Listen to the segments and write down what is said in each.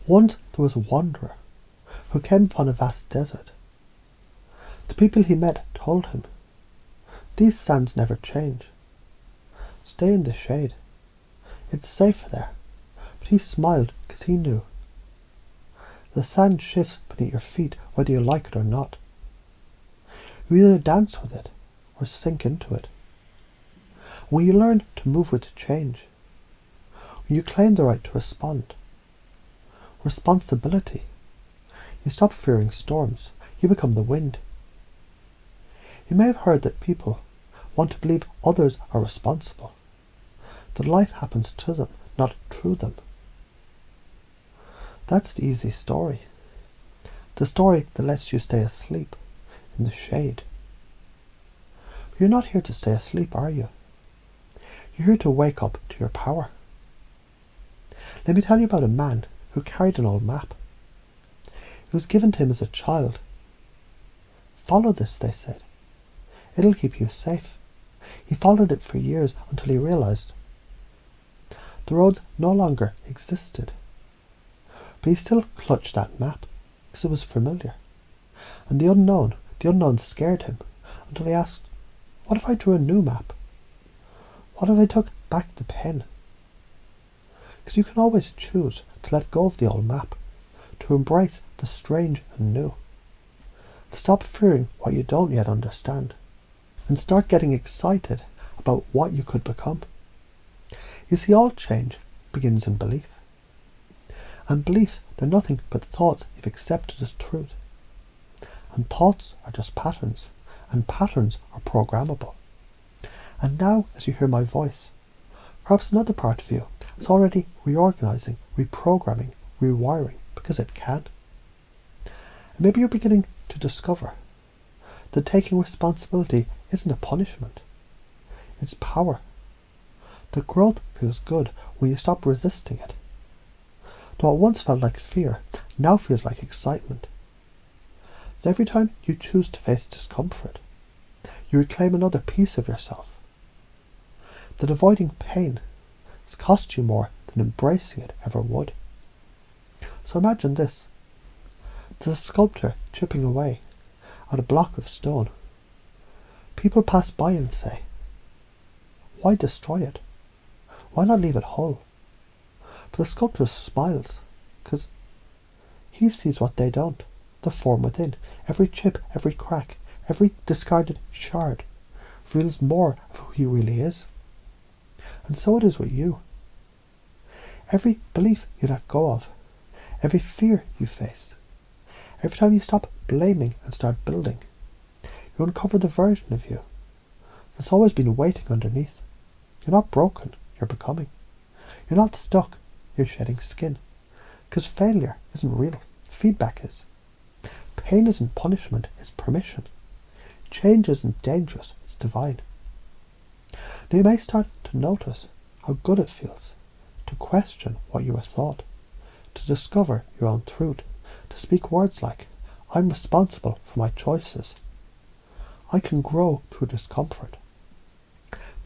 Once there was a wanderer who came upon a vast desert. The people he met told him, "These sands never change. Stay in the shade. It's safer there." But he smiled because he knew. The sand shifts beneath your feet whether you like it or not. You either dance with it or sink into it. When you learn to move with change, when you claim the right to respond, responsibility, you stop fearing storms, you become the wind. You may have heard that people want to believe others are responsible, that life happens to them, not through them. That's the easy story. The story that lets you stay asleep in the shade. But you're not here to stay asleep, are you? You're here to wake up to your power. Let me tell you about a man who carried an old map. It was given to him as a child. Follow this, they said. It'll keep you safe. He followed it for years until he realized the roads no longer existed. But he still clutched that map because it was familiar. And the unknown scared him until he asked, what if I drew a new map? What if I took back the pen? Because you can always choose to let go of the old map, to embrace the strange and new, to stop fearing what you don't yet understand, and start getting excited about what you could become. You see, all change begins in belief. And beliefs, they're nothing but thoughts you've accepted as truth. And thoughts are just patterns, and patterns are programmable. And now, as you hear my voice, perhaps another part of you is already reorganizing, reprogramming, rewiring, because it can. And maybe you're beginning to discover that taking responsibility isn't a punishment. It's power. That growth feels good when you stop resisting it. What once felt like fear now feels like excitement. That every time you choose to face discomfort, you reclaim another piece of yourself. That avoiding pain has cost you more than embracing it ever would. So imagine this. There's a sculptor chipping away at a block of stone. People pass by and say, why destroy it? Why not leave it whole? But the sculptor smiles, because he sees what they don't, the form within. Every chip, every crack, every discarded shard reveals more of who he really is. And so it is with you. Every belief you let go of, every fear you face, every time you stop blaming and start building, you uncover the version of you that's always been waiting underneath. You're not broken, you're becoming. You're not stuck, you're shedding skin. Because failure isn't real, feedback is. Pain isn't punishment, it's permission. Change isn't dangerous, it's divine. Now you may start to notice how good it feels to question what you were thought, to discover your own truth, to speak words like, I'm responsible for my choices. I can grow through discomfort.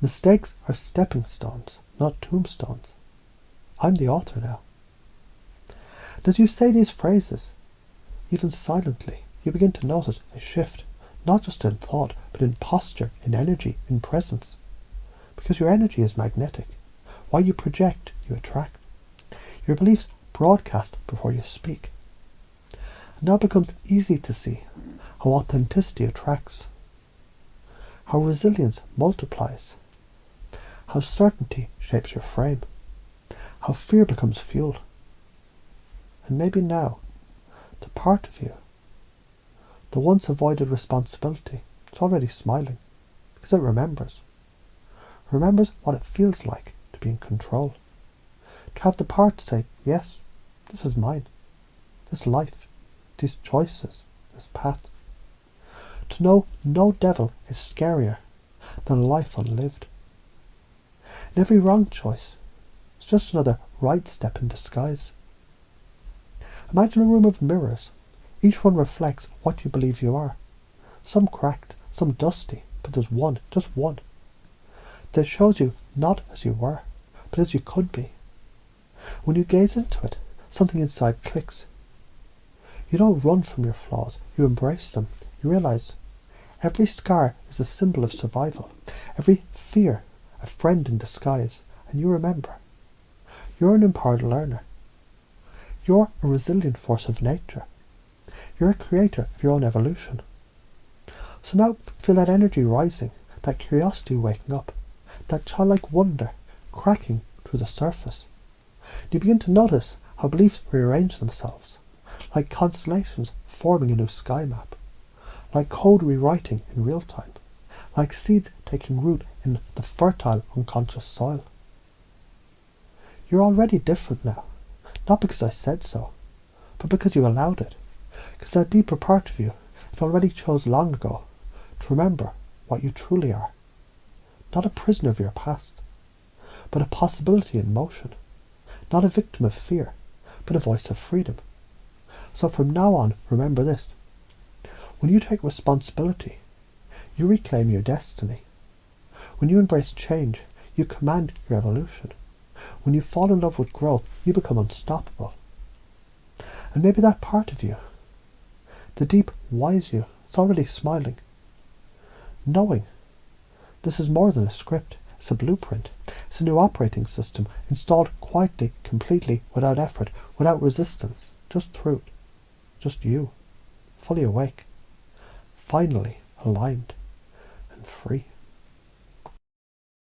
Mistakes are stepping stones, not tombstones. I'm the author now. As you say these phrases, even silently, you begin to notice a shift, not just in thought, but in posture, in energy, in presence. Because your energy is magnetic. What you project, you attract. Your beliefs broadcast before you speak. And now it becomes easy to see how authenticity attracts, how resilience multiplies, how certainty shapes your frame, how fear becomes fuel. And maybe now, the part of you, the once avoided responsibility, it's already smiling, because it remembers what it feels like to be in control, to have the power to say, yes, this is mine, this life, these choices, this path, to know no devil is scarier than a life unlived. And every wrong choice is just another right step in disguise. Imagine a room of mirrors. Each one reflects what you believe you are. Some cracked, some dusty, but there's one, just one, that shows you not as you were, but as you could be. When you gaze into it, Something inside clicks. You don't run from your flaws, you embrace them. You realize every scar is a symbol of survival, every fear a friend in disguise, and you remember. You're an empowered learner. You're a resilient force of nature. You're a creator of your own evolution. So now feel that energy rising, that curiosity waking up, that childlike wonder cracking through the surface. You begin to notice how beliefs rearrange themselves, like constellations forming a new sky map, like code rewriting in real time, like seeds taking root in the fertile unconscious soil. You're already different now, not because I said so, but because you allowed it, because that deeper part of you, it already chose long ago to remember what you truly are. Not a prisoner of your past, but a possibility in motion. Not a victim of fear, but a voice of freedom. So from now on, remember this. When you take responsibility, you reclaim your destiny. When you embrace change, you command your evolution. When you fall in love with growth, you become unstoppable. And maybe that part of you, the deep, wise you, is already smiling, knowing this is more than a script. It's a blueprint. It's a new operating system, installed quietly, completely, without effort, without resistance, just truth, just you, fully awake, finally aligned and free.